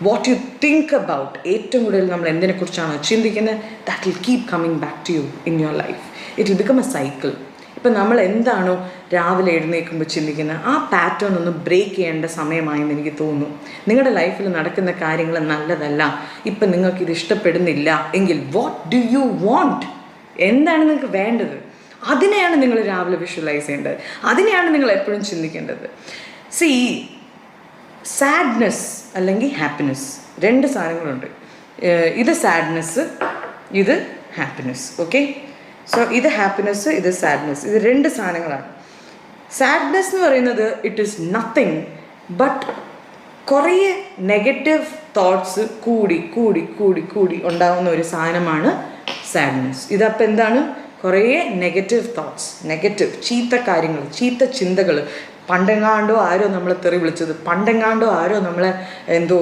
What you think about, ഏറ്റവും കൂടുതൽ നമ്മൾ എന്തിനെക്കുറിച്ചാണോ ചിന്തിക്കുന്നത്, that will keep coming back to you in your life. It will become a cycle. ഇപ്പം നമ്മൾ എന്താണോ രാവിലെ എഴുന്നേൽക്കുമ്പോൾ ചിന്തിക്കുന്നത്, ആ പാറ്റേൺ ഒന്ന് ബ്രേക്ക് ചെയ്യേണ്ട സമയമായെന്ന് എനിക്ക് തോന്നുന്നു. നിങ്ങളുടെ ലൈഫിൽ നടക്കുന്ന കാര്യങ്ങൾ നല്ലതല്ല, ഇപ്പം നിങ്ങൾക്കിത് ഇഷ്ടപ്പെടുന്നില്ല എങ്കിൽ വാട്ട് ഡു യു വാണ്ട്, എന്താണ് നിങ്ങൾക്ക് വേണ്ടത്, അതിനെയാണ് നിങ്ങൾ രാവിലെ വിഷ്വലൈസ് ചെയ്യേണ്ടത്, അതിനെയാണ് നിങ്ങൾ എപ്പോഴും ചിന്തിക്കേണ്ടത്. സീ, സാഡ്നെസ് അല്ലെങ്കിൽ ഹാപ്പിനെസ്, രണ്ട് സാധനങ്ങളുണ്ട്. ഇത് സാഡ്നെസ്, ഇത് ഹാപ്പിനെസ്. ഓക്കെ, സോ ഇത് ഹാപ്പിനെസ്, ഇത് സാഡ്നെസ്, ഇത് രണ്ട് സാധനങ്ങളാണ്. സാഡ്നെസ് എന്ന് പറയുന്നത് ഇറ്റ് ഈസ് നത്തിങ് ബട്ട് കുറേ നെഗറ്റീവ് തോട്ട്സ് കൂടി കൂടി കൂടി കൂടി ഉണ്ടാകുന്ന ഒരു സാധനമാണ് സാഡ്നെസ്. ഇതപ്പോൾ എന്താണ്? കുറേ നെഗറ്റീവ് തോട്ട്സ്, നെഗറ്റീവ് ചീത്ത കാര്യങ്ങൾ, ചീത്ത ചിന്തകൾ. പണ്ടെങ്ങാണ്ടോ ആരോ നമ്മളെ തെറി വിളിച്ചത്, പണ്ടെങ്ങാണ്ടോ ആരോ നമ്മളെ എന്തോ